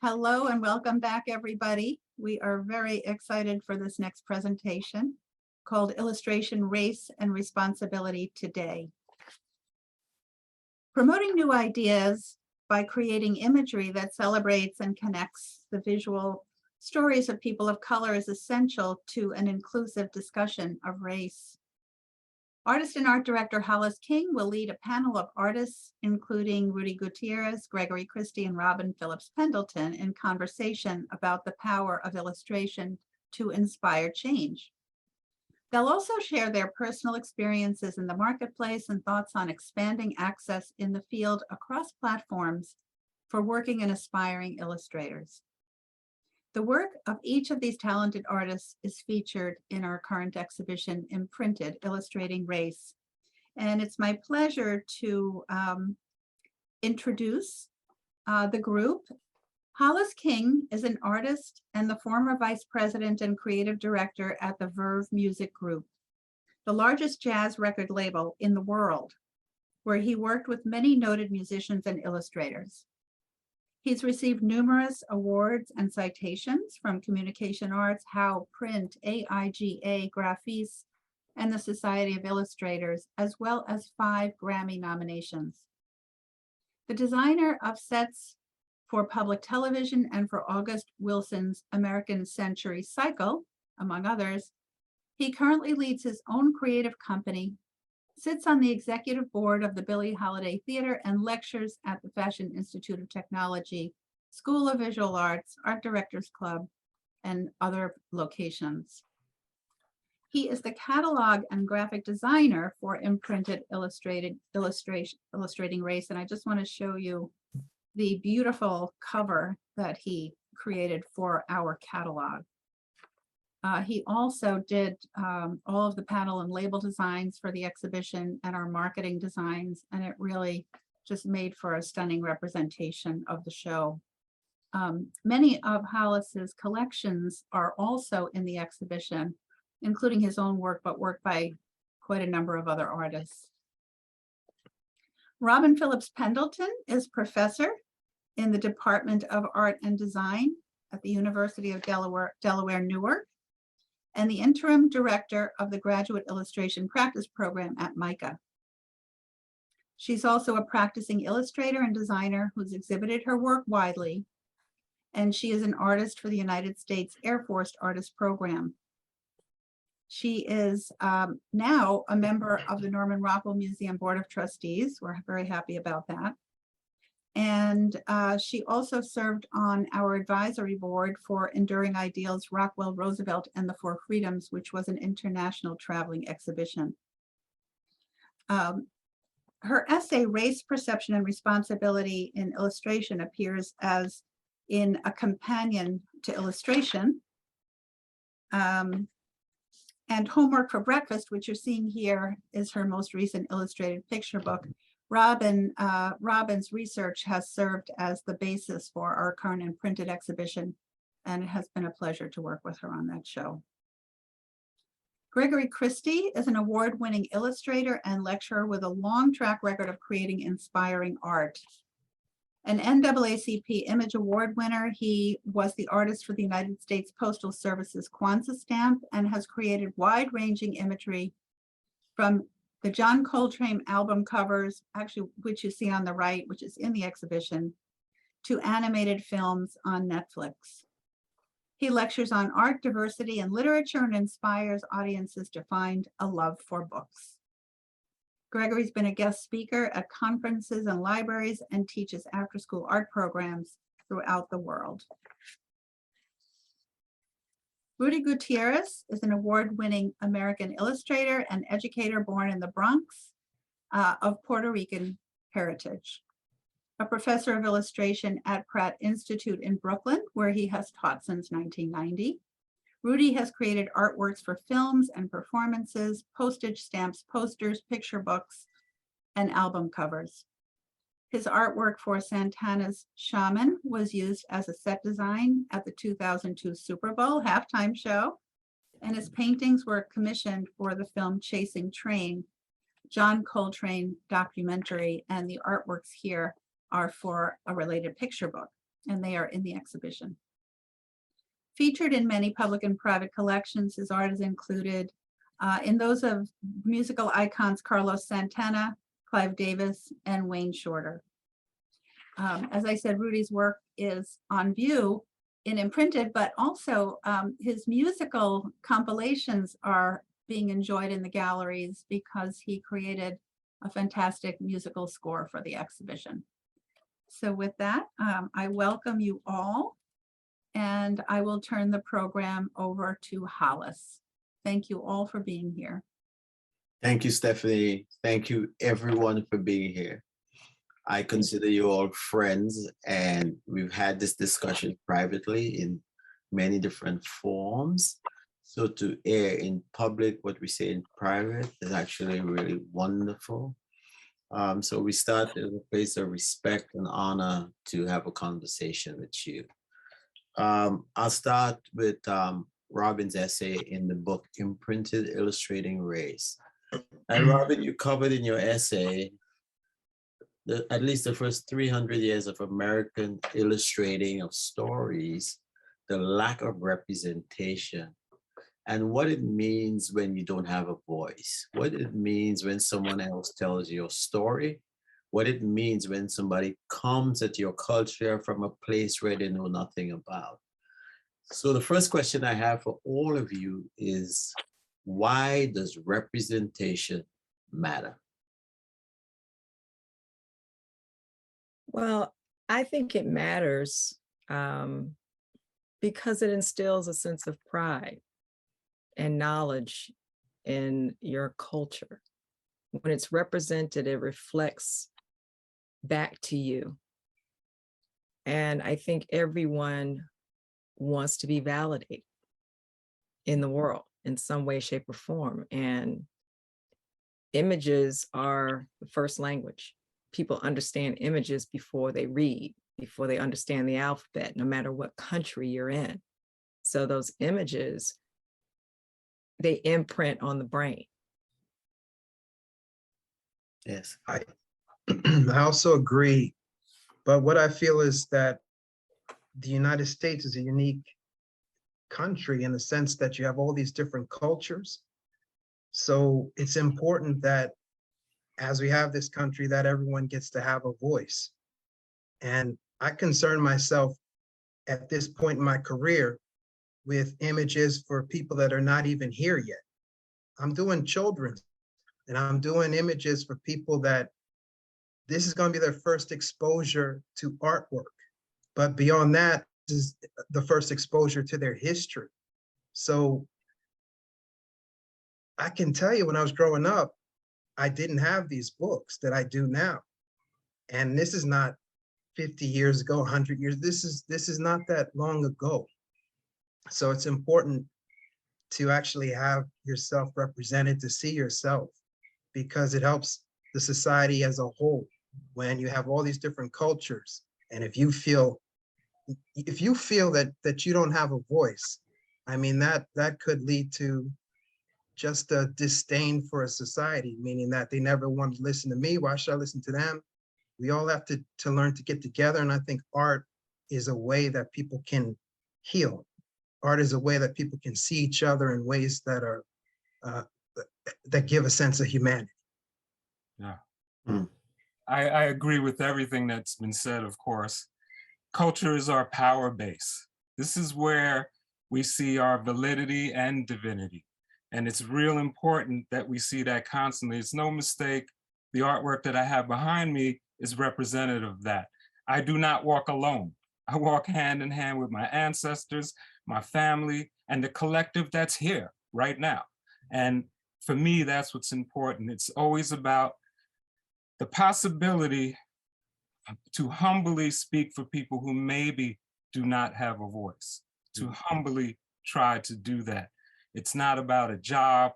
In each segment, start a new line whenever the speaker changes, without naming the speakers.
Hello and welcome back, everybody. We are very excited for this next presentation called Illustration, Race, and Responsibility Today. Promoting new ideas by creating imagery that celebrates and connects the visual stories of people of color is essential to an inclusive discussion of race. Artist and art director Hollis King will lead a panel of artists, including Rudy Gutierrez, Gregory Christie, and Phillips Pendleton, in conversation about the power of illustration to inspire change. They'll also share their personal experiences in the marketplace and thoughts on expanding access in the field across platforms for working and aspiring illustrators. The work of each of these talented artists is featured in our current exhibition, Imprinted, Illustrating Race. And it's my pleasure to introduce the group. Hollis King is an artist and the former vice president and creative director at the Verve Music Group, the largest jazz record label in the world, where he worked with many noted musicians and illustrators. He's received numerous awards and citations from Communication Arts, How, Print, AIGA, Graphice, and the Society of Illustrators, as well as 5 Grammy nominations. The designer of sets for public television and for August Wilson's American Century Cycle, among others, he currently leads his own creative company, sits on the executive board of the Billie Holiday Theater, and lectures at the Fashion Institute of Technology, School of Visual Arts, Art Directors Club, and other locations. He is the catalog and graphic designer for Imprinted Illustrating Race, and I just want to show you the beautiful cover that he created for our catalog. He also did all of the panel and label designs for the exhibition and our marketing designs, and it really just made for a stunning representation of the show. Many of Hollis's collections are also in the exhibition, including his own work, but work by quite a number of other artists. Phillips Pendleton is professor in the Department of Art and Design at the University of Delaware, Newark, and the interim director of the Graduate Illustration Practice Program at MICA. She's also a practicing illustrator and designer who's exhibited her work widely, and she is an artist for the United States Air Force Artist Program. She is now a member of the Norman Rockwell Museum Board of Trustees. We're very happy about that. And she also served on our advisory board for Enduring Ideals, Rockwell, Roosevelt, and the Four Freedoms, which was an international traveling exhibition. Her essay, Race, Perception, and Responsibility in Illustration, appears as in a companion to Illustration. And Homework for Breakfast, which you're seeing here, is her most recent illustrated picture book. Robin's research has served as the basis for our current Imprinted exhibition, and it has been a pleasure to work with her on that show. Gregory Christie is an award-winning illustrator and lecturer with a long track record of creating inspiring art. An NAACP Image Award winner, he was the artist for the United States Postal Service's Kwanzaa stamp and has created wide-ranging imagery from the John Coltrane album covers, actually, which you see on the right, which is in the exhibition, to animated films on Netflix. He lectures on art, diversity, and literature and inspires audiences to find a love for books. Gregory's been a guest speaker at conferences and libraries and teaches after-school art programs throughout the world. Rudy Gutierrez is an award-winning American illustrator and educator born in the Bronx of Puerto Rican heritage. A professor of illustration at Pratt Institute in Brooklyn, where he has taught since 1990. Rudy has created artworks for films and performances, postage stamps, posters, picture books, and album covers. His artwork for Santana's Shaman was used as a set design at the 2002 Super Bowl halftime show, and his paintings were commissioned for the film Chasing Train, John Coltrane documentary, and the artworks here are for a related picture book. and they are in the exhibition. Featured in many public and private collections, his art is included in those of musical icons Carlos Santana, Clive Davis, and Wayne Shorter. As I said, Rudy's work is on view in Imprinted, but also his musical compilations are being enjoyed in the galleries because he created a fantastic musical score for the exhibition. So with that, I welcome you all, and I will turn the program over to Hollis. Thank you all for being here.
Thank you, Stephanie. Thank you, everyone, for being here. I consider you all friends, and we've had this discussion privately in many different forms. So to air in public what we say in private is actually really wonderful. So we start in a place of respect and honor to have a conversation with you. I'll start with Robin's essay in the book Imprinted, Illustrating Race. And Robin, you covered in your essay at least the first 300 years of American illustrating of stories, the lack of representation, and what it means when you don't have a voice, what it means when someone else tells your story, what it means when somebody comes at your culture from a place where they know nothing about. So the first question I have for all of you is, why does representation matter?
Well, I think it matters because it instills a sense of pride and knowledge in your culture. When it's represented, it reflects back to you. And I think everyone wants to be validated in the world in some way, shape, or form. And images are the first language. People understand images before they read, before they understand the alphabet, no matter what country you're in. So those images, they imprint on the brain.
Yes.
I also agree, but what I feel is that the United States is a unique country in the sense that you have all these different cultures. So it's important that as we have this country, that everyone gets to have a voice. And I concern myself at this point in my career with images for people that are not even here yet. I'm doing children's, and I'm doing images for people that this is going to be their first exposure to artwork. But beyond that, this is the first exposure to their history. So I can tell you, when I was growing up, I didn't have these books that I do now. And this is not 50 years ago, 100 years. This is not that long ago. So it's important to actually have yourself represented, to see yourself, because it helps the society as a whole. When you have all these different cultures, and if you feel that you don't have a voice, I mean, that could lead to just a disdain for a society, meaning that they never want to listen to me. Why should I listen to them? We all have to learn to get together. And I think art is a way that people can heal. Art is a way that people can see each other in ways that are that give a sense of humanity.
Yeah.
Mm.
I agree with everything that's been said, of course. Culture is our power base. This is where we see our validity and divinity. And it's real important that we see that constantly. It's no mistake. The artwork that I have behind me is representative of that. I do not walk alone. I walk hand in hand with my ancestors, my family, and the collective that's here right now. And for me, that's what's important. It's always about the possibility to humbly speak for people who maybe do not have a voice, to humbly try to do that. It's not about a job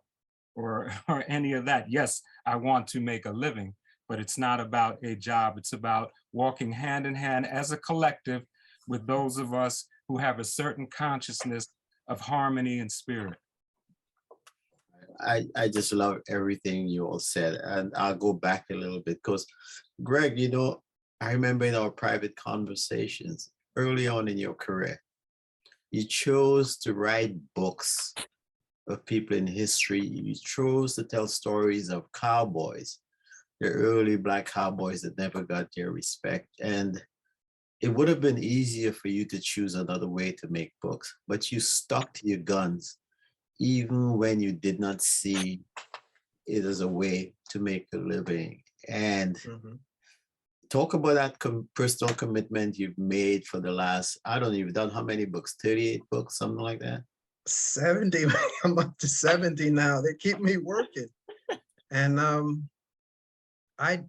or any of that. Yes, I want to make a living, but it's not about a job. It's about walking hand in hand as a collective with those of us who have a certain consciousness of harmony and spirit.
I just love everything you all said. And I'll go back a little bit because, Greg, I remember in our private conversations, early on in your career, you chose to write books of people in history. You chose to tell stories of cowboys, the early Black cowboys that never got their respect. And it would have been easier for you to choose another way to make books, but you stuck to your guns, even when you did not see it as a way to make a living. And
Mhm.
talk about that personal commitment you've made for the last, I don't know, you've done how many books? 38 books, something like that?
70, I'm up to 70 now. They keep me working. And I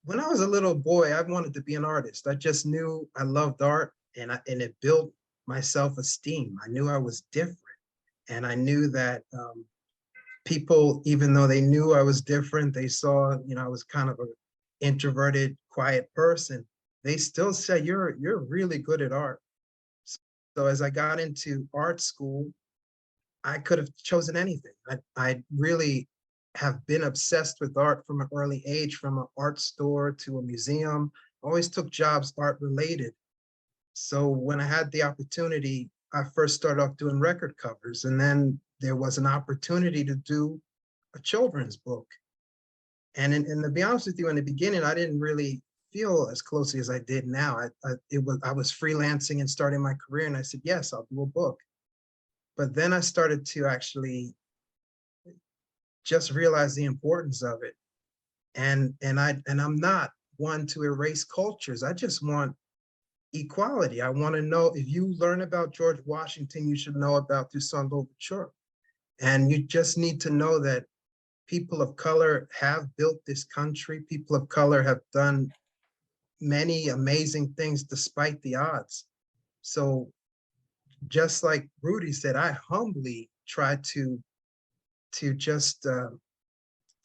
when I was a little boy, I wanted to be an artist. I just knew I loved art, and it built my self-esteem. I knew I was different, and I knew that people, even though they knew I was different, they saw, I was kind of an introverted, quiet person. They still said, you're really good at art. So as I got into art school, I could have chosen anything. I really have been obsessed with art from an early age, from an art store to a museum. Always took jobs art related. So when I had the opportunity, I first started off doing record covers, and then there was an opportunity to do a children's book. And to be honest with you, in the beginning, I didn't really feel as closely as I did now. I was freelancing and starting my career, and I said, yes, I'll do a book. But then I started to actually just realize the importance of it. And I'm not one to erase cultures. I just want equality. I want to know, if you learn about George Washington, you should know about Toussaint Louverture. And you just need to know that people of color have built this country. People of color have done many amazing things despite the odds. So just like Rudy said, I humbly try to just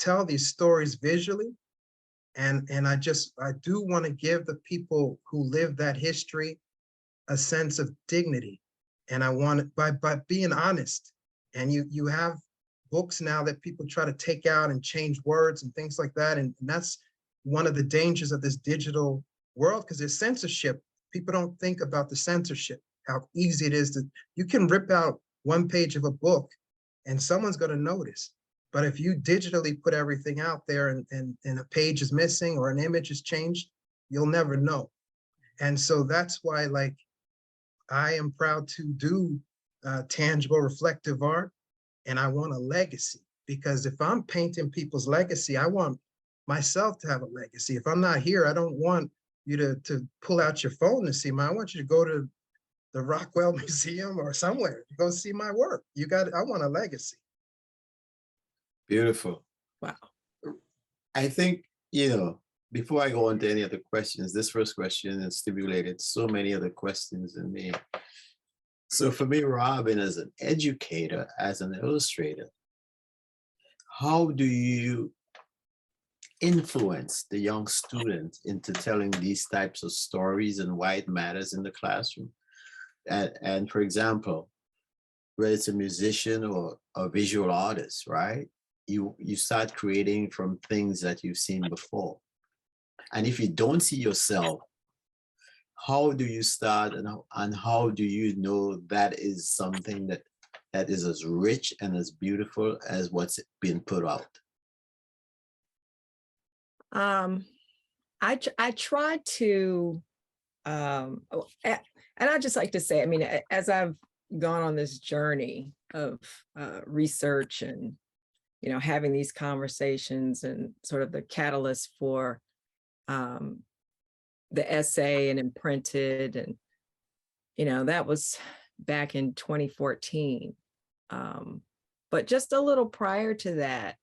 tell these stories visually. And I do want to give the people who live that history a sense of dignity. And I want it by being honest. And you have books now that people try to take out and change words and things like that. And that's one of the dangers of this digital world, because there's censorship. People don't think about the censorship, how easy it is you can rip out one page of a book and someone's going to notice. But if you digitally put everything out there and a page is missing or an image is changed, you'll never know. And so that's why, like, I am proud to do tangible reflective art, and I want a legacy, because if I'm painting people's legacy, I want myself to have a legacy. If I'm not here, I don't want you to pull out your phone to see I want you to go to the Rockwell Museum or somewhere to go see my work. I want a legacy.
Beautiful.
Wow.
I think, before I go on to any other questions, this first question has stimulated so many other questions in me. So for me, Robin, as an educator, as an illustrator, how do you influence the young students into telling these types of stories and why it matters in the classroom? And for example, whether it's a musician or a visual artist, right? You start creating from things that you've seen before. And if you don't see yourself, how do you start, and how do you know that is something that is as rich and as beautiful as what's been put out?
I try to, and I just like to say, I mean, as I've gone on this journey of research and, having these conversations, and sort of the catalyst for the essay and Imprinted, and, that was back in 2014. But just a little prior to that,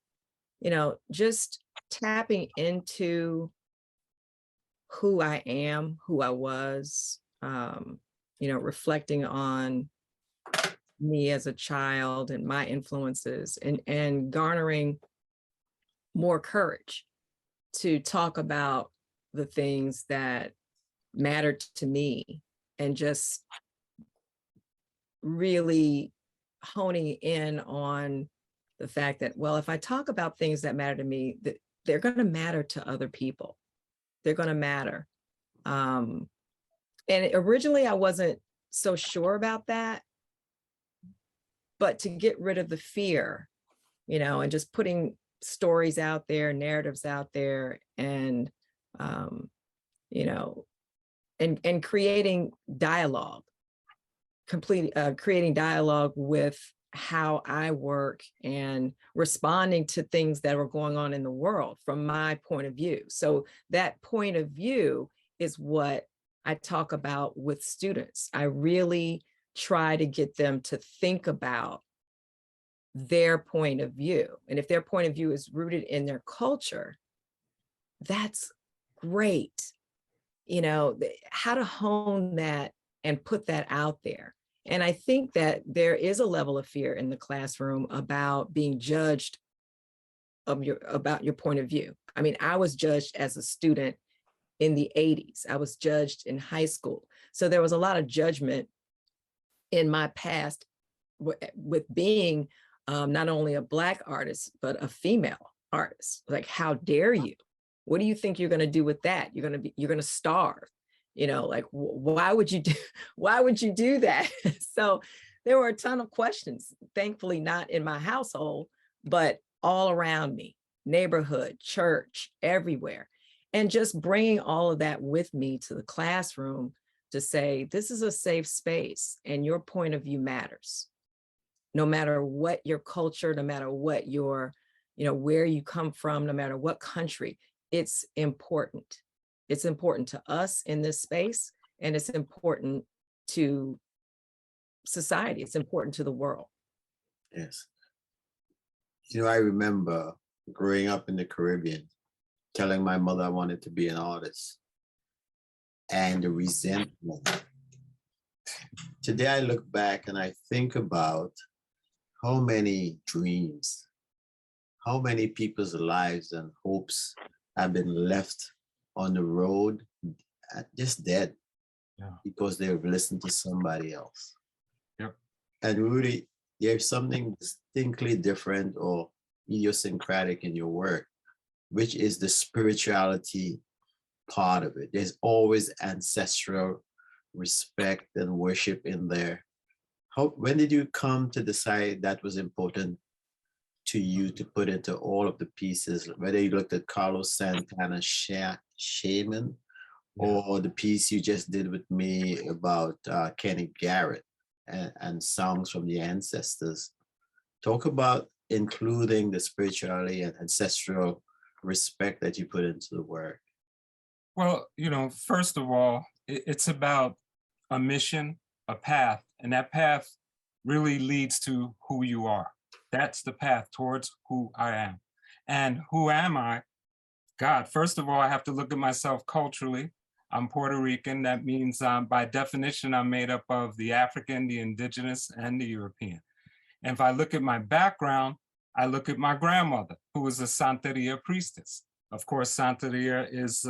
just tapping into who I am, who I was, reflecting on me as a child and my influences, and garnering more courage to talk about the things that mattered to me, and just really honing in on the fact that, well, if I talk about things that matter to me, that they're going to matter to other people. They're going to matter. And originally I wasn't so sure about that, but to get rid of the fear, you know, and just putting stories out there, narratives out there, and, you know, and creating dialogue, creating dialogue with how I work and responding to things that are going on in the world from my point of view. So that point of view is what I talk about with students. I really try to get them to think about their point of view. And if their point of view is rooted in their culture, that's great. You know, how to hone that and put that out there. And I think that there is a level of fear in the classroom about being judged about your point of view. I mean, I was judged as a student in the 80s. I was judged in high school. So there was a lot of judgment in my past with being not only a Black artist, but a female artist. Like, how dare you? What do you think you're going to do with that? You're going to starve. You know, like, why would you do that? So there were a ton of questions, thankfully not in my household, but all around me, neighborhood, church, everywhere. And just bringing all of that with me to the classroom to say, this is a safe space and your point of view matters. No matter what your culture, no matter what your, you know, where you come from, no matter what country, it's important. It's important to us in this space, and it's important to society. It's important to the world.
Yes. You know, I remember growing up in the Caribbean, telling my mother I wanted to be an artist, and the resentment. Today I look back and I think about how many dreams, how many people's lives and hopes have been left on the road, just dead, because they've listened to somebody else.
Yep.
And Rudy, there's something distinctly different or idiosyncratic in your work, which is the spirituality part of it. There's always ancestral respect and worship in there. When did you come to decide that was important to you to put into all of the pieces, whether you looked at Carlos Santana's Shaman, or the piece you just did with me about Kenny Garrett and songs from the ancestors? Talk about including the spirituality and ancestral respect that you put into the work.
Well, you know, first of all, it's about a mission, a path, and that path really leads to who you are. That's the path towards who I am. And who am I? God, first of all, I have to look at myself culturally. I'm Puerto Rican. That means by definition, I'm made up of the African, the indigenous, and the European. And if I look at my background, I look at my grandmother, who was a Santeria priestess. Of course, Santeria is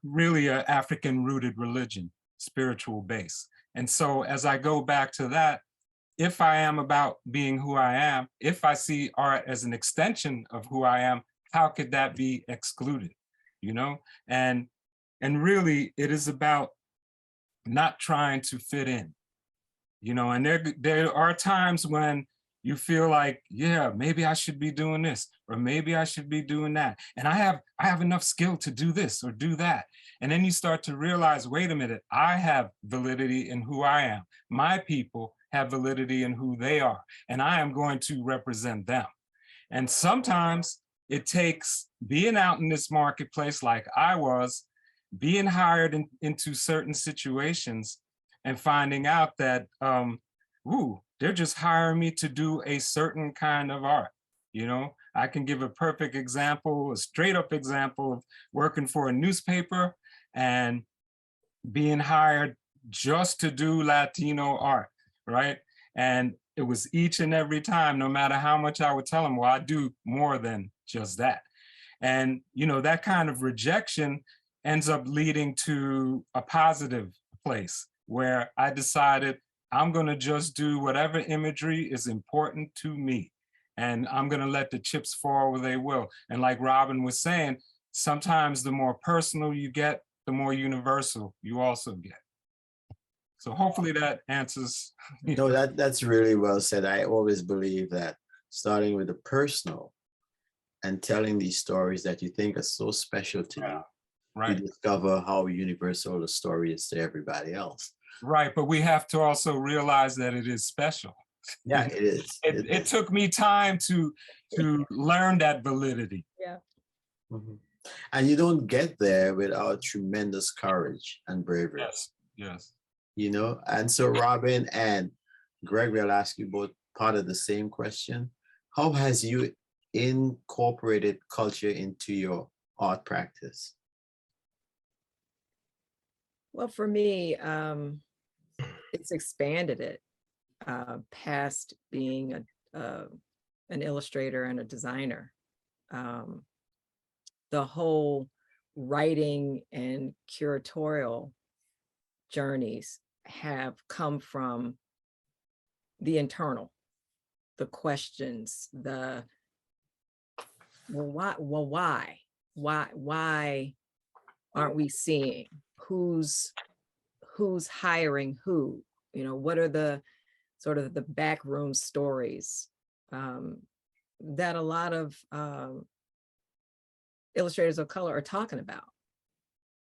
really an African-rooted religion, spiritual base. And so as I go back to that, if I am about being who I am, if I see art as an extension of who I am, how could that be excluded? You know, and really it is about not trying to fit in, you know, and there are times when you feel like, yeah, maybe I should be doing this, or maybe I should be doing that. And I have enough skill to do this or do that. And then you start to realize, wait a minute, I have validity in who I am. My people have validity in who they are, and I am going to represent them. And sometimes it takes being out in this marketplace like I was, being hired into certain situations and finding out that, they're just hiring me to do a certain kind of art. You know, I can give a perfect example, a straight up example of working for a newspaper and being hired just to do Latino art, right? And it was each and every time, no matter how much I would tell them, well, I do more than just that. And, you know, that kind of rejection ends up leading to a positive place where I decided I'm going to just do whatever imagery is important to me. And I'm going to let the chips fall where they will. And like Robin was saying, sometimes the more personal you get, the more universal you also get. So hopefully that answers.
No, that's really well said. I always believe that starting with the personal and telling these stories that you think are so special to you, you
Right,
discover how universal the story is to everybody else.
right. But we have to also realize that it is special.
Yeah, it is.
It took me time to learn that validity.
Yeah.
Mhm. And you don't get there without tremendous courage and bravery.
Yes, yes.
You know, and so Robin and Gregory, I'll ask you both part of the same question. How has you incorporated culture into your art practice?
Well, for me, it's expanded it past being an illustrator and a designer. The whole writing and curatorial journeys have come from the internal, the questions, the why aren't we seeing who's hiring who? You know, what are the sort of the backroom stories that a lot of illustrators of color are talking about?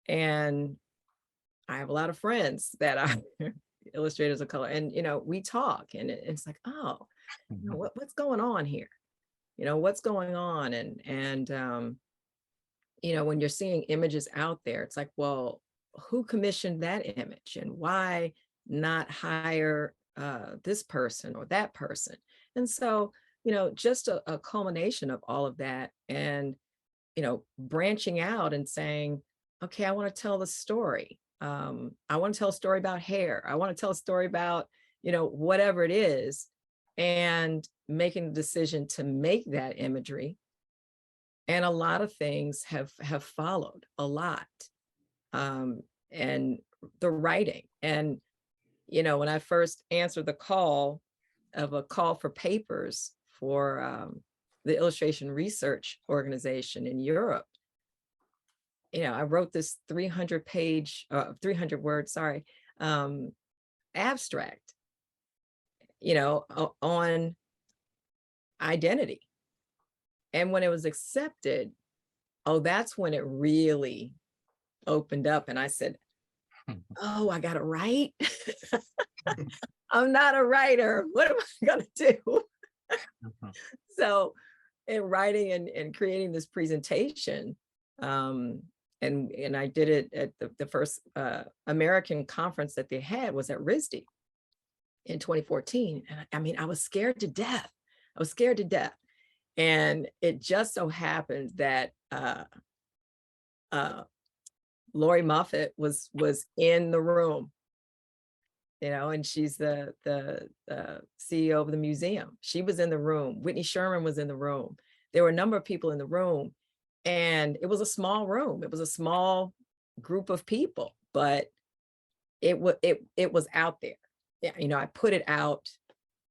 And I have a lot of friends that are illustrators of color, and you know, we talk, and it's like, oh, you know, what's going on here? You know, what's going on? And you know, when you're seeing images out there, it's like, well, who commissioned that image, and why not hire this person or that person? And so, you know, just a culmination of all of that, and you know, branching out and saying, okay, I want to tell the story. I want to tell a story about hair. I want to tell a story about, you know, whatever it is, and making the decision to make that imagery. And a lot of things have followed a lot. And the writing. And, you know, when I first answered the call for papers for the illustration research organization in Europe, you know, I wrote this 300 word, abstract, you know, on identity. And when it was accepted, oh, that's when it really opened up. And I said, oh, I got to write. I'm not a writer. What am I going to do? So in writing and creating this presentation, and I did it at the first American conference that they had was at RISD in 2014. And I mean, I was scared to death. And it just so happened that Lori Moffett was in the room, you know, and she's the CEO of the museum. She was in the room. Whitney Sherman was in the room. There were a number of people in the room, and it was a small room. It was a small group of people, but it was out there. Yeah, you know, I put it out,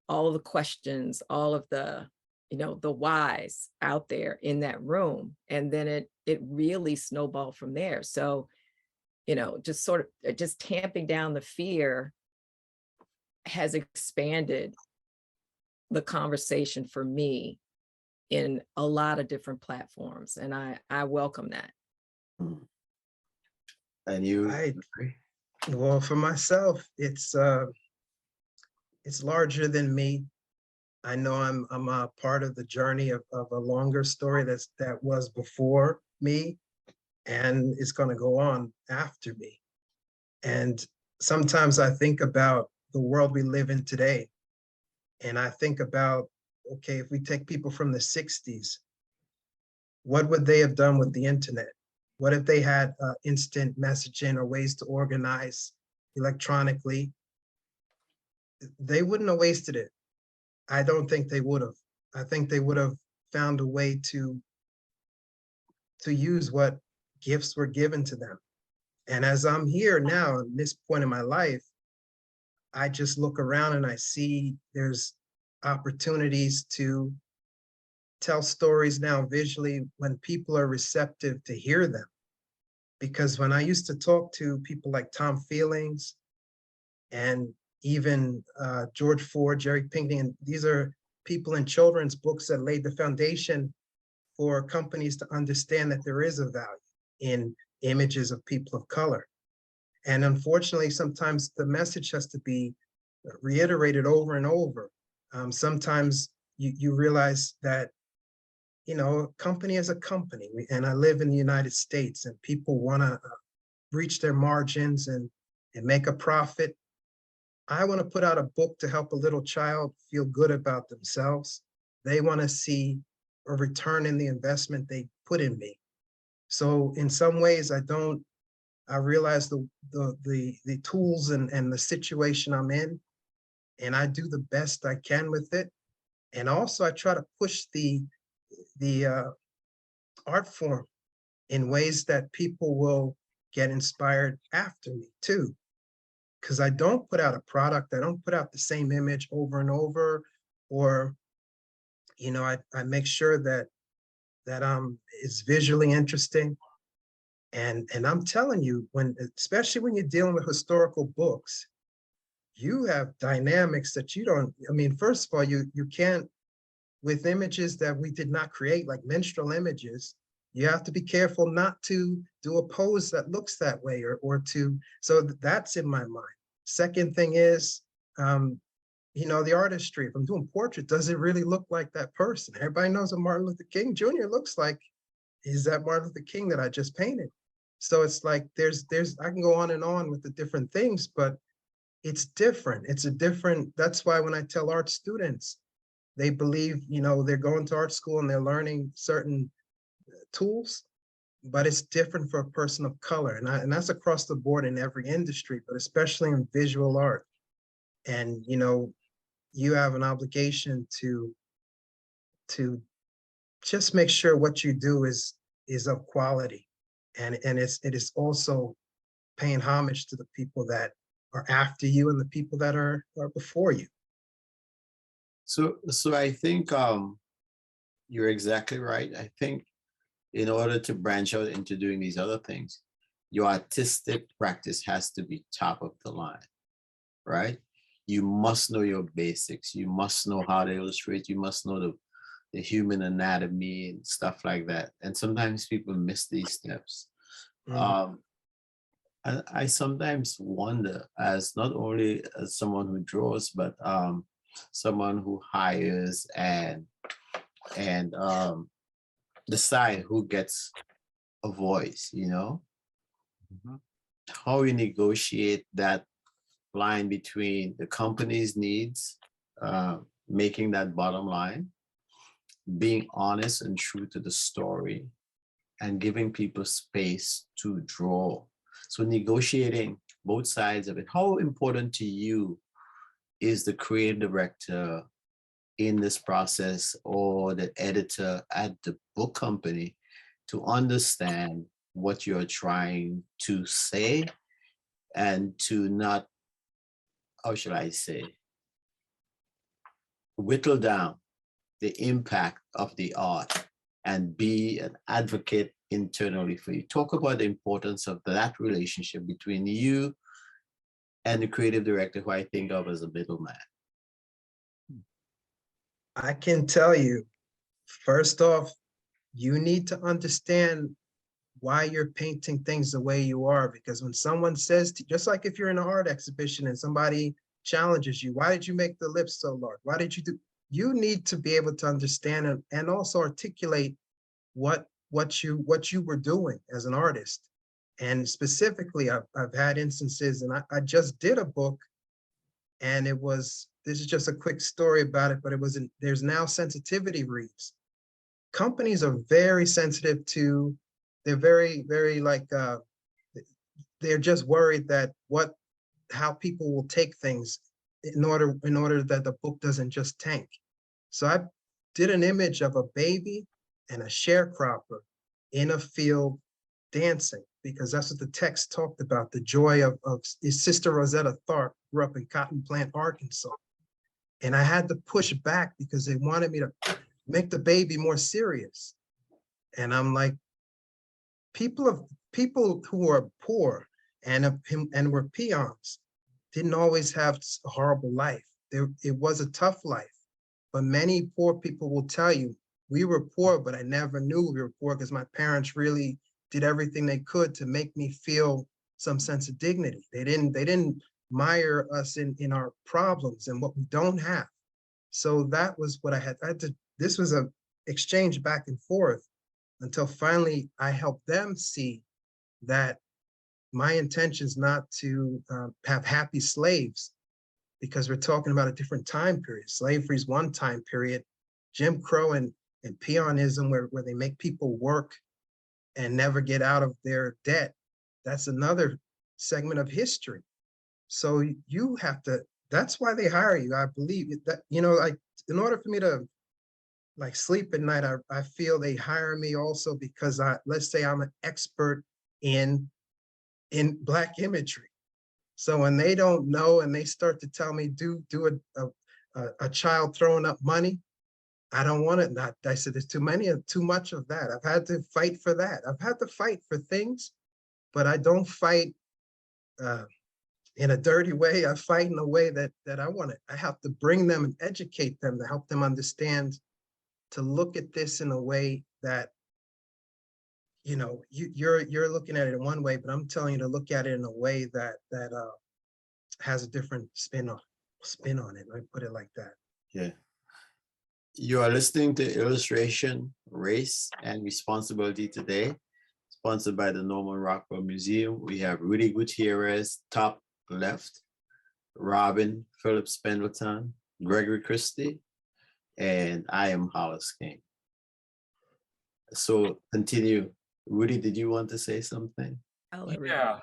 all of the questions, all of the, you know, the whys out there in that room. And then it really snowballed from there. So, you know, just sort of just tamping down the fear has expanded the conversation for me in a lot of different platforms. And I welcome that.
And you?
Well, for myself, it's larger than me. I know I'm a part of the journey of a longer story that was before me, and it's going to go on after me. And sometimes I think about the world we live in today, and I think about, okay, if we take people from the 60s, what would they have done with the internet? What if they had instant messaging or ways to organize electronically? They wouldn't have wasted it. I don't think they would have. I think they would have found a way to use what gifts were given to them. And as I'm here now, at this point in my life, I just look around and I see there's opportunities to tell stories now visually when people are receptive to hear them. Because when I used to talk to people like Tom Feelings and even George Ford, Jerry Pinkney, and these are people in children's books that laid the foundation for companies to understand that there is a value in images of people of color. And unfortunately, sometimes the message has to be reiterated over and over. Sometimes you realize that, you know, a company is a company, and I live in the United States, and people want to reach their margins and make a profit. I want to put out a book to help a little child feel good about themselves. They want to see a return in the investment they put in me. So in some ways, I realize the tools and the situation I'm in, and I do the best I can with it. And also I try to push the art form in ways that people will get inspired after me too. Because I don't put out a product, I don't put out the same image over and over, or, you know, I make sure that it's visually interesting. And I'm telling you, especially when you're dealing with historical books, you have dynamics that you don't, I mean, first of all, you can't, with images that we did not create, like minstrel images, you have to be careful not to do a pose that looks that way or to, so that's in my mind. Second thing is, you know, the artistry. If I'm doing portrait, does it really look like that person? Everybody knows what Martin Luther King Jr. looks like. Is that Martin Luther King that I just painted? So it's like, I can go on and on with the different things, but it's different. It's a different, that's why when I tell art students, they believe, you know, they're going to art school and they're learning certain tools, but it's different for a person of color. And that's across the board in every industry, but especially in visual art. And, you know, you have an obligation to just make sure what you do is of quality. And it is also paying homage to the people that are after you and the people that are before you.
So I think you're exactly right. I think in order to branch out into doing these other things, your artistic practice has to be top of the line, right? You must know your basics. You must know how to illustrate. You must know the human anatomy and stuff like that. And sometimes people miss these steps. I sometimes wonder, as not only as someone who draws, but someone who hires and decide who gets a voice, you know, how we negotiate that line between the company's needs, making that bottom line, being honest and true to the story, and giving people space to draw. So negotiating both sides of it. How important to you is the creative director in this process, or the editor at the book company, to understand what you're trying to say and to not, how should I say, whittle down the impact of the art and be an advocate internally for you? Talk about the importance of that relationship between you and the creative director, who I think of as a middleman.
I can tell you, first off, you need to understand why you're painting things the way you are, because when someone says, just like if you're in an art exhibition and somebody challenges you, why did you make the lips so large? Why did you do? You need to be able to understand and also articulate what you were doing as an artist. And specifically, I've had instances, and I just did a book, and this is just a quick story about it, but there's now sensitivity reads. Companies are very sensitive to, they're very, very like, they're just worried that how people will take things in order that the book doesn't just tank. So I did an image of a baby and a sharecropper in a field dancing, because that's what the text talked about, the joy of his sister Rosetta Tharpe grew up in Cotton Plant, Arkansas. And I had to push back because they wanted me to make the baby more serious. And I'm like, people people who are poor and were peons didn't always have a horrible life. It was a tough life, but many poor people will tell you, we were poor, but I never knew we were poor because my parents really did everything they could to make me feel some sense of dignity. They didn't mire us in our problems and what we don't have. So that was what I had to, this was a exchange back and forth until finally I helped them see that my intention is not to have happy slaves, because we're talking about a different time period. Slavery is one time period. Jim Crow and peonism, where they make people work and never get out of their debt, that's another segment of history. So you have to, that's why they hire you. I believe that, you know, like in order for me to like sleep at night, I feel they hire me also because let's say I'm an expert in Black imagery. So when they don't know and they start to tell me, do a child throwing up money, I don't want it. I said, there's too much of that. I've had to fight for that. I've had to fight for things, but I don't fight in a dirty way. I fight in a way that I want it. I have to bring them and educate them to help them understand, to look at this in a way that, you know, you're looking at it in one way, but I'm telling you to look at it in a way that has a different spin on it. Let me put it like that.
Yeah. You are listening to Illustration, Race, and Responsibility today, sponsored by the Norman Rockwell Museum. We have Rudy Gutierrez, top left, Robin Phillips Pendleton, Gregory Christie, and I am Hollis King. So continue. Rudy, did you want to say something?
Yeah.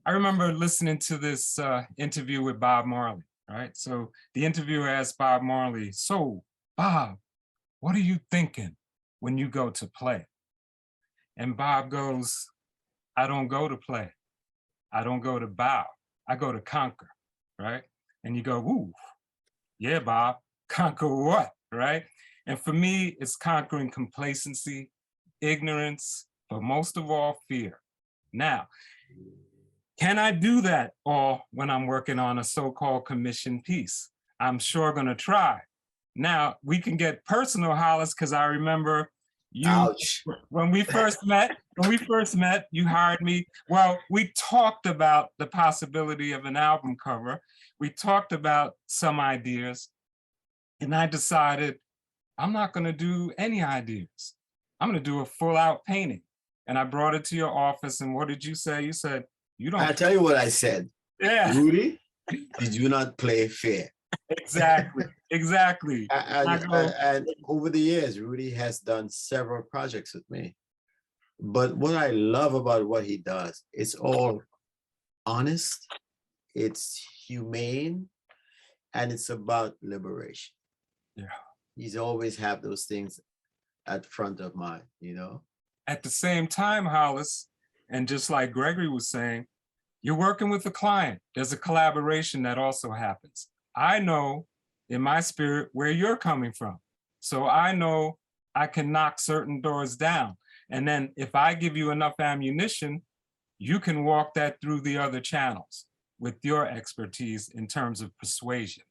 I remember listening to this interview with Bob Marley, right? So the interviewer asked Bob Marley, so Bob, what are you thinking when you go to play? And Bob goes, I don't go to play. I don't go to bow. I go to conquer, right? And you go, ooh, yeah, Bob, conquer what, right? And for me, it's conquering complacency, ignorance, but most of all, fear. Now, can I do that all when I'm working on a so-called commissioned piece? I'm sure gonna try. Now, we can get personal, Hollis, because I remember you,
Ouch.
when we first met, you hired me. Well, we talked about the possibility of an album cover. We talked about some ideas, and I decided I'm not gonna do any ideas. I'm gonna do a full out painting. And I brought it to your office, and what did you say? You said, you don't.
I'll tell you what I said.
Yeah.
Rudy, did you not play fair?
Exactly.
And over the years, Rudy has done several projects with me. But what I love about what he does, it's all honest, it's humane, and it's about liberation.
Yeah.
He's always have those things at front of mind, you know?
At the same time, Hollis, and just like Gregory was saying, you're working with a client. There's a collaboration that also happens. I know in my spirit where you're coming from. So I know I can knock certain doors down. And then if I give you enough ammunition, you can walk that through the other channels with your expertise in terms of persuasion.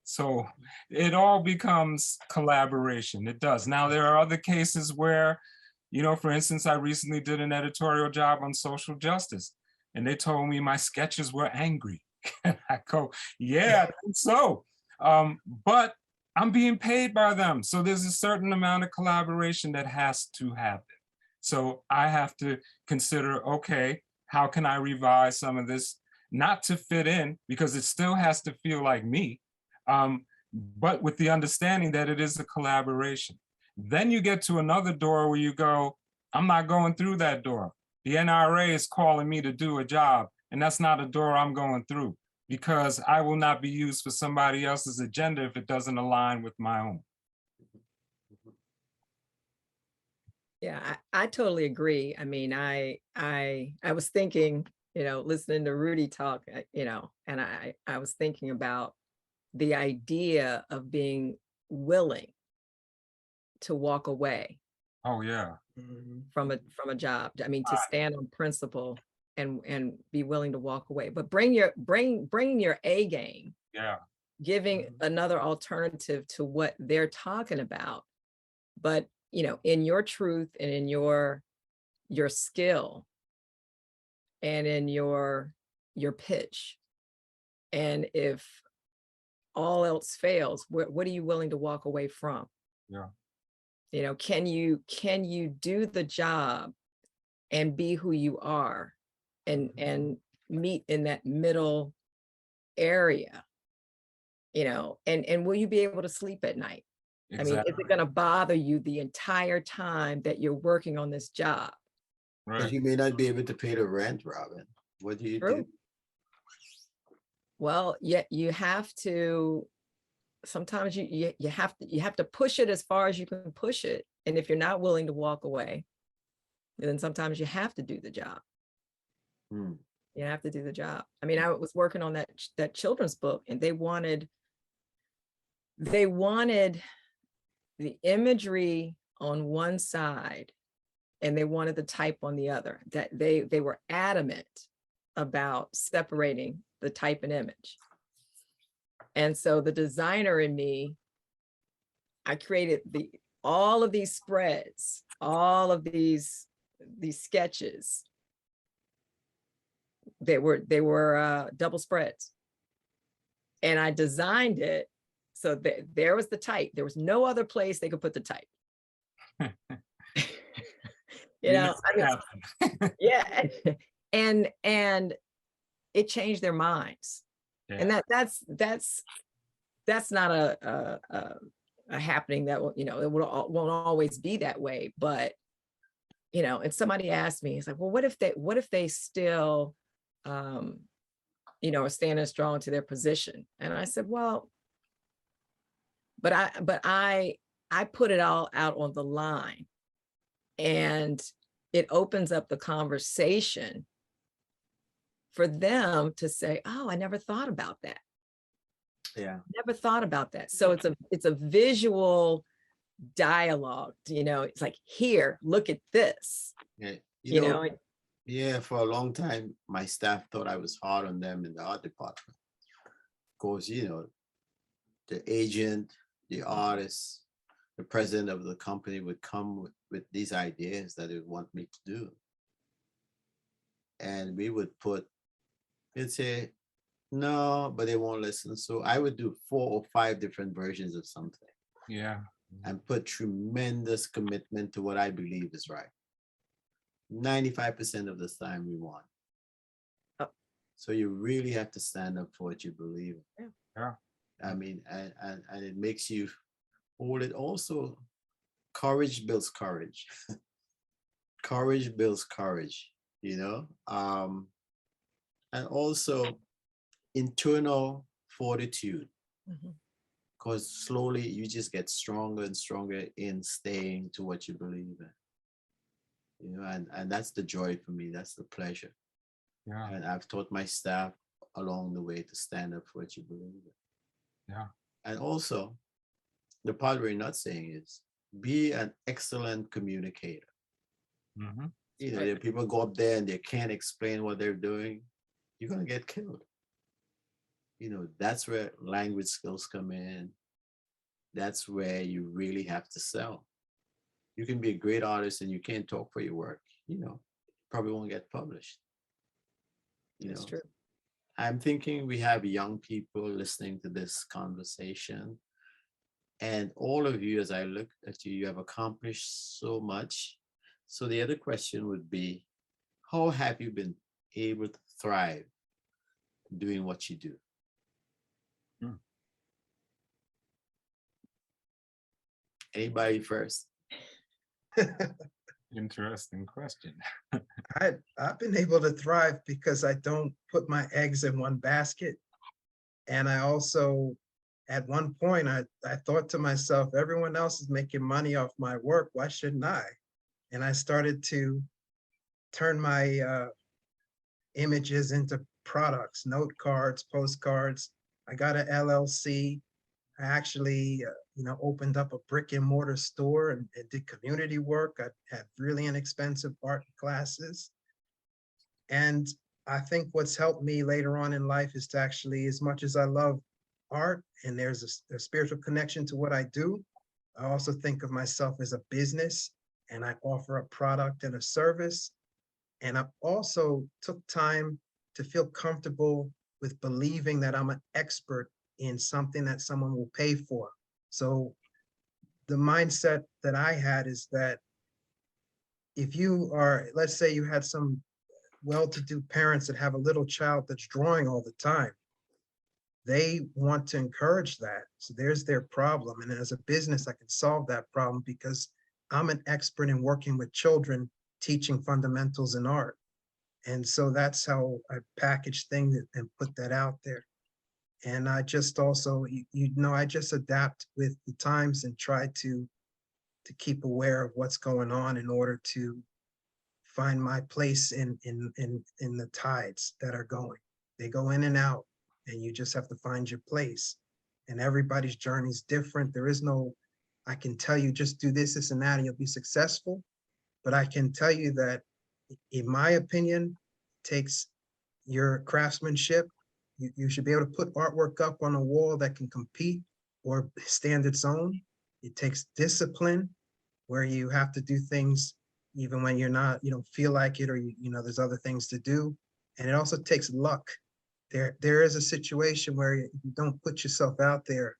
So it all becomes collaboration. It does. Now, there are other cases where, you know, for instance, I recently did an editorial job on social justice, and they told me my sketches were angry. And I go, yeah, I think so. But I'm being paid by them. So there's a certain amount of collaboration that has to happen. So I have to consider, okay, how can I revise some of this, not to fit in, because it still has to feel like me, but with the understanding that it is a collaboration. Then you get to another door where you go, I'm not going through that door. The NRA is calling me to do a job, and that's not a door I'm going through, because I will not be used for somebody else's agenda if it doesn't align with my own.
Yeah, I totally agree. I mean, I was thinking, you know, listening to Rudy talk, you know, and I was thinking about the idea of being willing to walk away
Oh, yeah.
Mhm.
from a job. I mean, to
Ah.
stand on principle and be willing to walk away, but bring your A game,
Yeah.
giving
Mhm.
another alternative to what they're talking about. But, in your truth and in your skill and in your pitch. And if all else fails, what are you willing to walk away from?
Yeah.
Can you do the job and be who you are and meet in that middle area, and will you be able to sleep at night? I mean,
Exactly.
is it going to bother you the entire time that you're working on this job?
Because
Right.
you may not be able to pay the rent, Robin. What do you do?
True. Well, yet you have to, sometimes you have to push it as far as you can push it. And if you're not willing to walk away, then sometimes you have to do the job.
Hmm.
You have to do the job. I mean, I was working on that children's book, and they wanted the imagery on one side and they wanted the type on the other. That they were adamant about separating the type and image. And so the designer in me, I created all of these spreads, all of these sketches. They were double spreads. And I designed it so that there was the type. There was no other place they could put the type. Yeah. And it changed their minds.
Yeah.
And that's not a happening that will, it won't always be that way. But, and somebody asked me, it's like, well, what if they still, are standing strong to their position? And I said, well, but I put it all out on the line, and it opens up the conversation for them to say, oh, I never thought about that.
Yeah.
Never thought about that. So it's a visual dialogue, it's like, here, look at this.
Yeah. Yeah, for a long time, my staff thought I was hard on them in the art department. Of course, the agent, the artist, the president of the company would come with these ideas that they want me to do. And we would they'd say, no, but they won't listen. So I would do 4 or 5 different versions of something.
Yeah.
And put tremendous commitment to what I believe is right. 95% of the time we won.
Oh.
So you really have to stand up for what you believe in.
Yeah.
I mean, and it makes you hold it. Also, courage builds courage. Courage builds courage, and also internal fortitude. Because slowly you just get stronger and stronger in staying to what you believe in. And that's the joy for me. That's the pleasure.
Yeah.
And I've taught my staff along the way to stand up for what you believe in.
Yeah.
And also, the part we're not saying is be an excellent communicator.
Mm-hmm.
There are people go up there and they can't explain what they're doing. You're going to get killed. That's where language skills come in. That's where you really have to sell. You can be a great artist and you can't talk for your work, probably won't get published.
That's true.
I'm thinking we have young people listening to this conversation. And all of you, as I look at you, you have accomplished so much. So the other question would be, how have you been able to thrive doing what you do? Anybody first?
Interesting question.
I've been able to thrive because I don't put my eggs in one basket. And I also, at one point, I thought to myself, everyone else is making money off my work. Why shouldn't I? And I started to turn my images into products, note cards, postcards. I got an LLC. I actually opened up a brick and mortar store and did community work. I had really inexpensive art classes. And I think what's helped me later on in life is to actually, as much as I love art and there's a spiritual connection to what I do, I also think of myself as a business, and I offer a product and a service. And I also took time to feel comfortable with believing that I'm an expert in something that someone will pay for. So the mindset that I had is that if you are, let's say you had some well-to-do parents that have a little child that's drawing all the time, they want to encourage that. So there's their problem. And as a business, I can solve that problem because I'm an expert in working with children, teaching fundamentals in art. And so that's how I package things and put that out there. And I just also, I just adapt with the times and try to keep aware of what's going on in order to find my place in the tides that are going. They go in and out, and you just have to find your place. And everybody's journey is different. There is no, I can tell you just do this, this, and that, and you'll be successful. But I can tell you that, in my opinion, it takes your craftsmanship. You should be able to put artwork up on a wall that can compete or stand its own. It takes discipline, where you have to do things even when you're not, you don't feel like it, or there's other things to do. And it also takes luck. There is a situation where if you don't put yourself out there,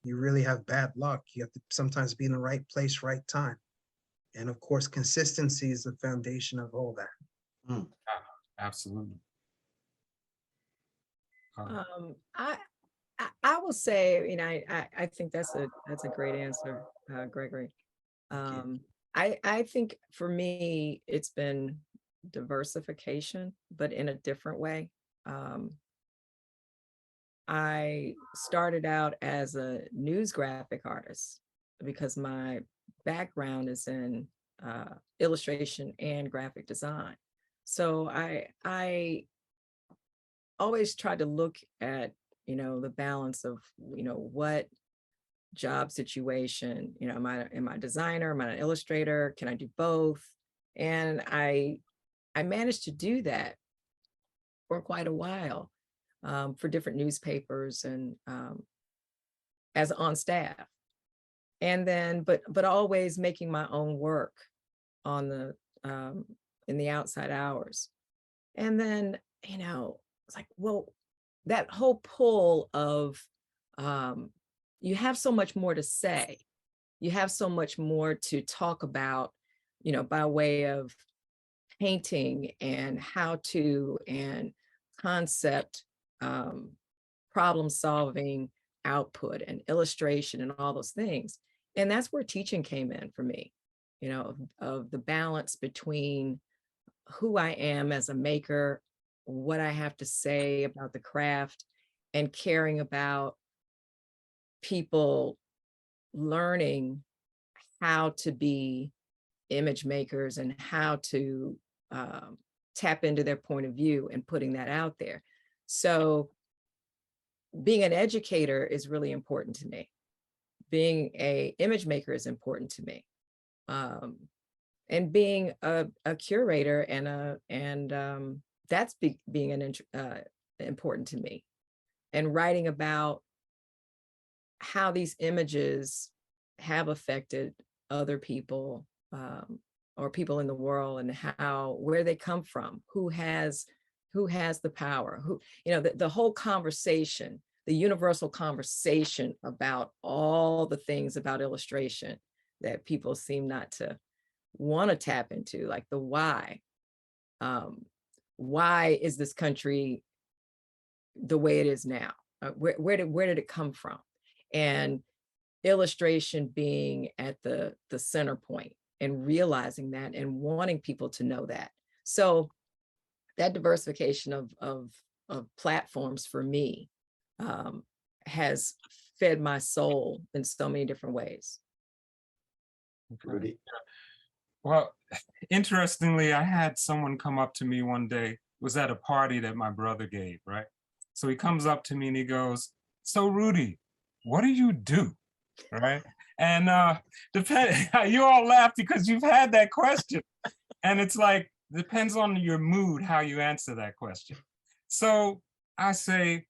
you really have bad luck. You have to sometimes be in the right place, right time. And of course, consistency is the foundation of all that.
Mm.
Absolutely.
I will say, I think that's a great answer, Gregory. I think for me, it's been diversification, but in a different way. I started out as a news graphic artist because my background is in illustration and graphic design. So I always try to look at, the balance of, what job situation, am I a designer, am I an illustrator, can I do both? And I managed to do that for quite a while, for different newspapers and as on staff. And then, but always making my own work on the in the outside hours. And then, it's like, well, that whole pull of you have so much more to say. You have so much more to talk about, by way of painting and how to and concept, problem solving, output and illustration and all those things. And that's where teaching came in for me, of the balance between who I am as a maker, what I have to say about the craft, and caring about people learning how to be image makers and how to tap into their point of view and putting that out there. So being an educator is really important to me. Being an image maker is important to me. And being a curator and that's being important to me. And writing about how these images have affected other people or people in the world, and where they come from, who has the power, the whole conversation, the universal conversation about all the things about illustration that people seem not to want to tap into, like the why. Why is this country the way it is now? Where did it come from? And illustration being at the center point, and realizing that and wanting people to know that. So that diversification of platforms for me has fed my soul in so many different ways.
Rudy.
Well, interestingly, I had someone come up to me one day, it was at a party that my brother gave, right? So he comes up to me and he goes, "So Rudy, what do you do?" right? And you all laugh because you've had that question. And it's like, depends on your mood, how you answer that question. So I say,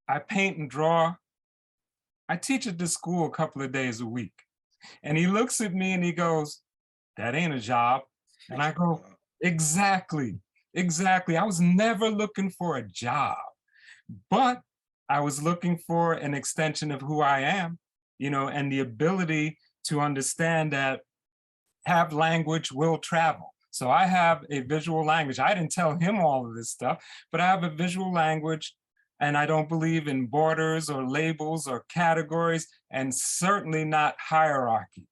I paint and draw. I teach at this school a couple of days a week. And he looks at me and he goes, that ain't a job. And I go, exactly, exactly. I was never looking for a job, but I was looking for an extension of who I am, you know, and the ability to understand that have language will travel. So I have a visual language. I didn't tell him all of this stuff, but I have a visual language, and I don't believe in borders or labels or categories, and certainly not hierarchy.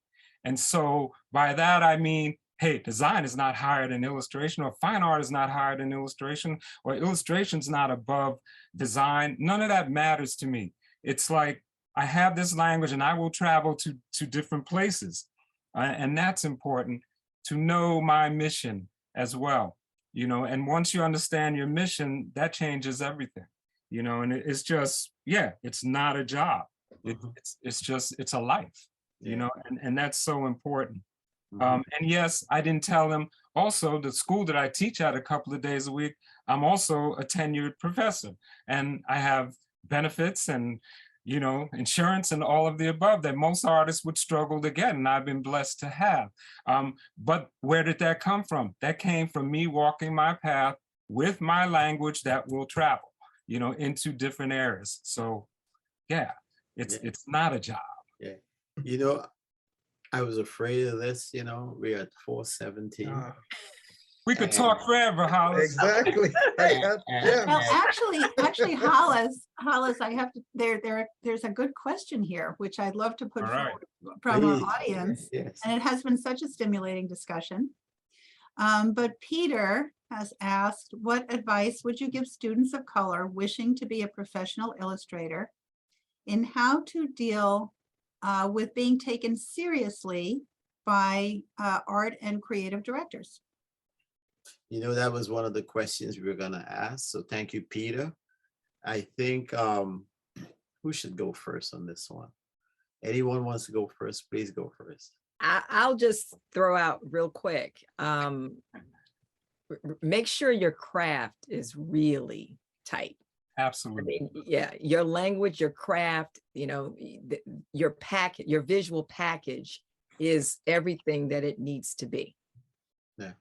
And so by that, I mean, hey, design is not higher than illustration, or fine art is not higher than illustration, or illustration's not above design. None of that matters to me. It's like, I have this language and I will travel to different places. And that's important, to know my mission as well, you know, and once you understand your mission, that changes everything, you know, and it's just, yeah, it's not a job. It's just, it's a life, you know, and that's so important. And yes, I didn't tell them also the school that I teach at a couple of days a week, I'm also a tenured professor, and I have benefits and, you know, insurance and all of the above that most artists would struggle to get, and I've been blessed to have. But where did that come from? That came from me walking my path with my language that will travel, you know, into different areas. So yeah, it's not a job.
Yeah, you know, I was afraid of this, you know, we're at 4:17.
We could talk forever, Hollis.
Exactly.
Well, actually, Hollis, I have to, there's a good question here, which I'd love to put
All right.
forward from our
Please.
audience.
Yes.
And it has been such a stimulating discussion. But Peter has asked, what advice would you give students of color wishing to be a professional illustrator in how to deal with being taken seriously by art and creative directors?
You know, that was one of the questions we were going to ask. So thank you, Peter. I think who should go first on this one? Anyone wants to go first, please go first.
I'll just throw out real quick. Make sure your craft is really tight.
Absolutely.
I mean, yeah, your language, your craft, you know, your visual package is everything that it needs to be.
Yeah.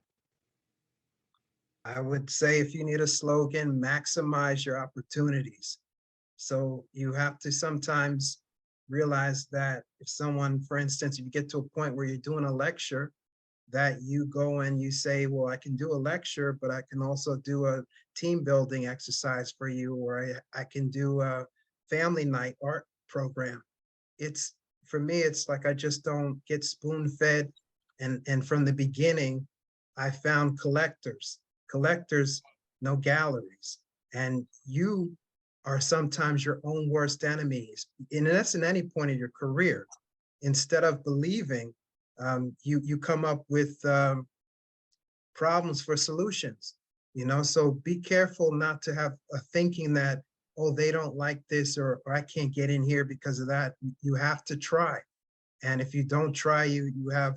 I would say, if you need a slogan, maximize your opportunities. So you have to sometimes realize that if someone, for instance, if you get to a point where you're doing a lecture, that you go and you say, well, I can do a lecture, but I can also do a team building exercise for you, or I can do a family night art program. It's, for me, it's like I just don't get spoon fed. And from the beginning, I found collectors know galleries, and you are sometimes your own worst enemies. And that's in any point of your career. Instead of believing, you come up with problems for solutions, you know? So be careful not to have a thinking that, oh, they don't like this, or I can't get in here because of that. You have to try. And if you don't try, you have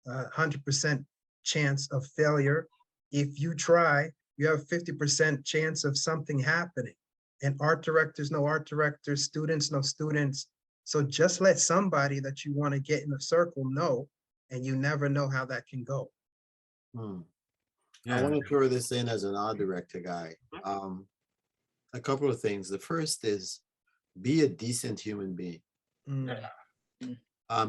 100% chance of failure. If you try, you have 50% chance of something happening. And art directors know art directors, students know students. So just let somebody that you want to get in a circle know, and you never know how that can go.
I want to throw this in as an art director guy. A couple of things. The first is, be a decent human being.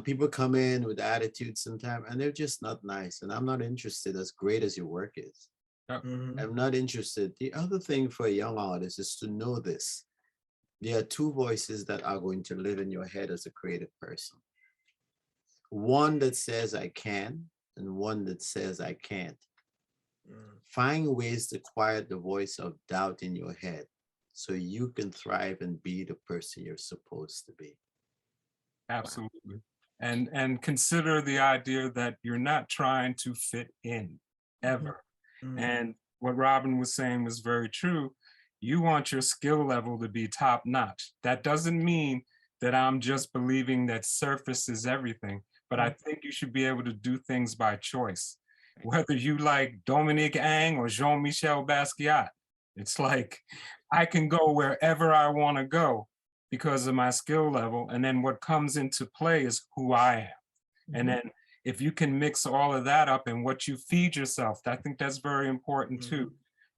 People come in with attitudes sometimes, and they're just not nice. And I'm not interested, as great as your work is. I'm not interested. The other thing for a young artist is to know this. There are two voices that are going to live in your head as a creative person. One that says I can, and one that says I can't. Find ways to quiet the voice of doubt in your head so you can thrive and be the person you're supposed to be.
Absolutely. And consider the idea that you're not trying to fit in ever. And what Robin was saying was very true. You want your skill level to be top notch. That doesn't mean that I'm just believing that surface is everything, but I think you should be able to do things by choice. Whether you like Dominique Ang or Jean-Michel Basquiat, it's like I can go wherever I want to go because of my skill level. And then what comes into play is who I am. And then if you can mix all of that up and what you feed yourself, I think that's very important too.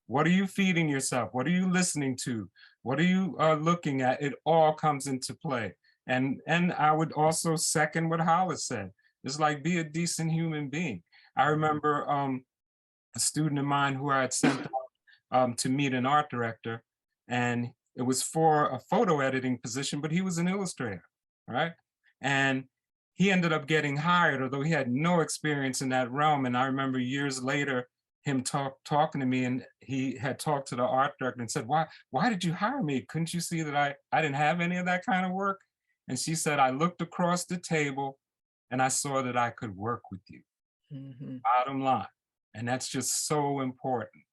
What are you feeding yourself? What are you listening to? What are you looking at? It all comes into play. And I would also second what Hollis said. It's like, be a decent human being. I remember a student of mine who I had sent out to meet an art director, and it was for a photo editing position, but he was an illustrator, right? And he ended up getting hired, although he had no experience in that realm. And I remember years later, him talking to me, and he had talked to the art director and said, why did you hire me? Couldn't you see that I didn't have any of that kind of work? And she said, I looked across the table and I saw that I could work with you. Bottom line. And that's just so important.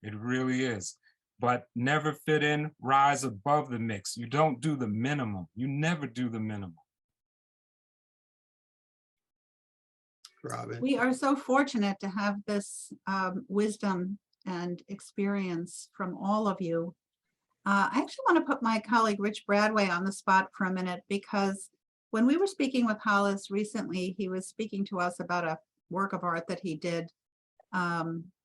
It really is. But never fit in, rise above the mix. You don't do the minimum. You never do the minimum.
Robin.
We are so fortunate to have this wisdom and experience from all of you. I actually want to put my colleague Rich Bradway on the spot for a minute, because when we were speaking with Hollis recently, he was speaking to us about a work of art that he did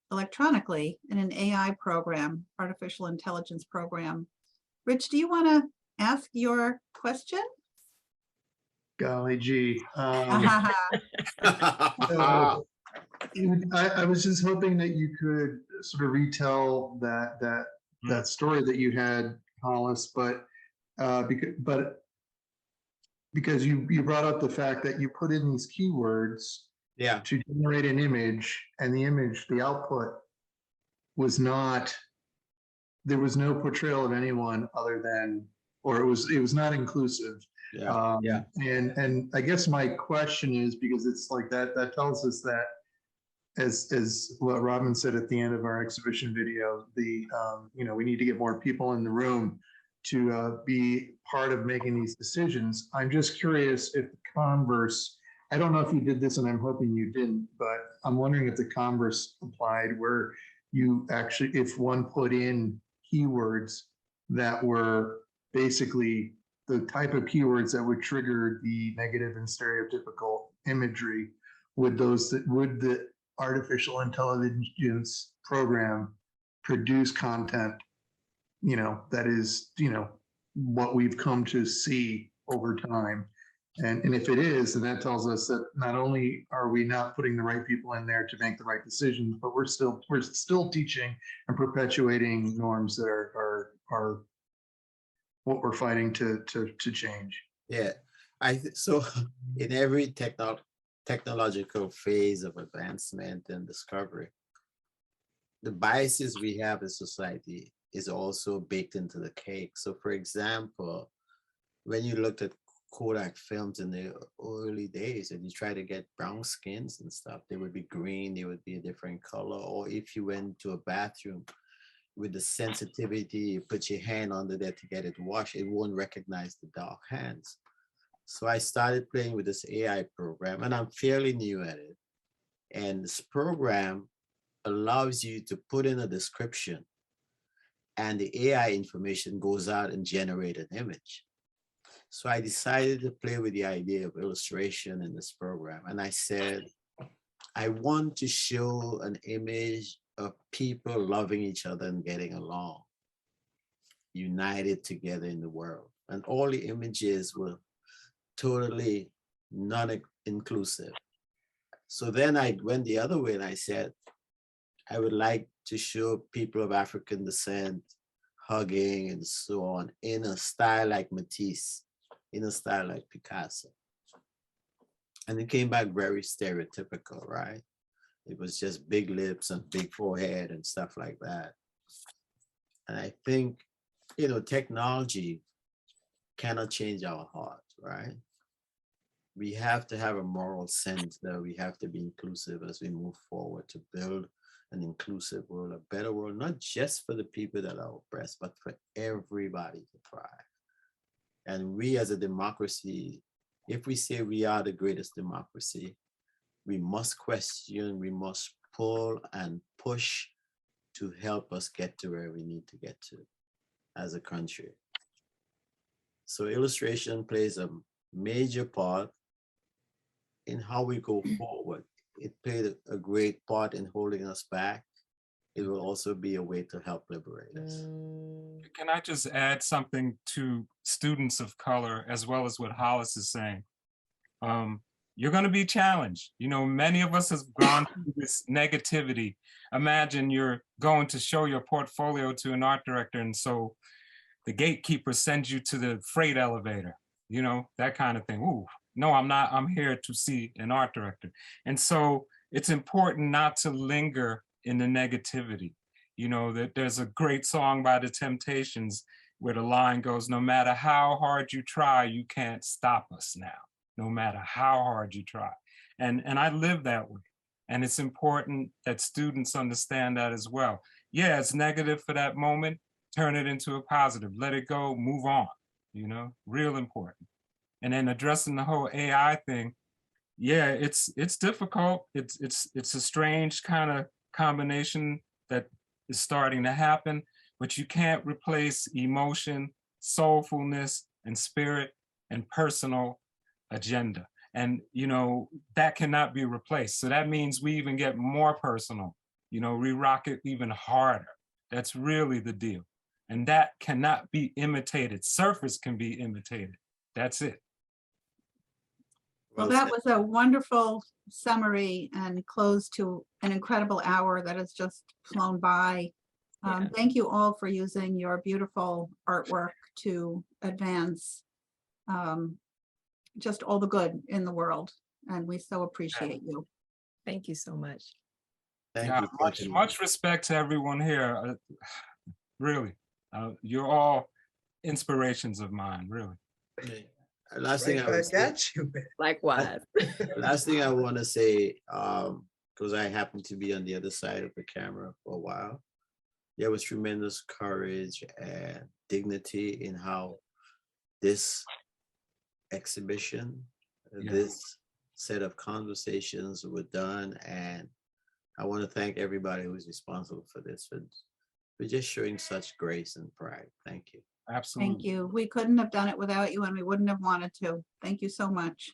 electronically in an AI program, artificial intelligence program. Rich, do you want to ask your question?
Golly gee.
Uh-huh.
I was just hoping that you could sort of retell that story that you had, Hollis, but because you brought up the fact that you put in these keywords
Yeah.
to generate an image, and the output was not, there was no portrayal of anyone other than, or it was not inclusive.
Yeah. Yeah.
And I guess my question is, because it's like that tells us that, as what Robin said at the end of our exhibition video, we need to get more people in the room to be part of making these decisions. I'm just curious if the converse, I don't know if you did this, and I'm hoping you didn't, but I'm wondering if the converse applied, where you actually, if one put in keywords that were basically the type of keywords that would trigger the negative and stereotypical imagery, would the artificial intelligence program produce content, that is, what we've come to see over time? And if it is, then that tells us that not only are we not putting the right people in there to make the right decisions, but we're still teaching and perpetuating norms that are what we're fighting to change.
Yeah. So in every technological phase of advancement and discovery, the biases we have in society is also baked into the cake. So for example, when you looked at Kodak films in the early days and you try to get brown skins and stuff, they would be green, they would be a different color. Or if you went to a bathroom with the sensitivity, you put your hand under there to get it washed, it won't recognize the dark hands. So I started playing with this AI program, and I'm fairly new at it. And this program allows you to put in a description, and the AI information goes out and generate an image. So I decided to play with the idea of illustration in this program. And I said, I want to show an image of people loving each other and getting along, united together in the world. And all the images were totally non-inclusive. So then I went the other way and I said, I would like to show people of African descent hugging and so on in a style like Matisse, in a style like Picasso. And it came back very stereotypical, right? It was just big lips and big forehead and stuff like that. And I think, technology cannot change our heart, right? We have to have a moral sense that we have to be inclusive as we move forward to build an inclusive world, a better world, not just for the people that are oppressed, but for everybody to thrive. And we as a democracy, if we say we are the greatest democracy, we must question, we must pull and push to help us get to where we need to get to as a country. So illustration plays a major part in how we go forward. It played a great part in holding us back. It will also be a way to help liberate us.
Can I just add something to students of color, as well as what Hollis is saying? You're going to be challenged. You know, many of us have gone through this negativity. Imagine you're going to show your portfolio to an art director, and so the gatekeeper sends you to the freight elevator, you know, that kind of thing. Ooh, no, I'm not. I'm here to see an art director. And so it's important not to linger in the negativity. You know, that there's a great song by the Temptations where the line goes, no matter how hard you try, you can't stop us now, no matter how hard you try. And I live that way. And it's important that students understand that as well. Yeah, it's negative for that moment, turn it into a positive, let it go, move on, you know, real important. And then addressing the whole AI thing, yeah, it's difficult. It's a strange kind of combination that is starting to happen, but you can't replace emotion, soulfulness, and spirit and personal agenda. And, you know, that cannot be replaced. So that means we even get more personal, you know, we rock it even harder. That's really the deal. And that cannot be imitated. Surface can be imitated. That's it.
Well, that was a wonderful summary and close to an incredible hour that has just flown by.
Yeah.
Thank you all for using your beautiful artwork to advance just all the good in the world. And we so appreciate you.
Thank you so much.
Thank
Yeah,
you.
much respect to everyone here. Really, you're all inspirations of mine, really.
Last thing
Right
I would
back
say,
at you, man.
Likewise.
last thing I want to say, because I happen to be on the other side of the camera for a while, there was tremendous courage and dignity in how this exhibition,
Yeah.
this set of conversations were done. And I want to thank everybody who's responsible for this, for just showing such grace and pride. Thank you.
Absolutely.
Thank you. We couldn't have done it without you and we wouldn't have wanted to. Thank you so much.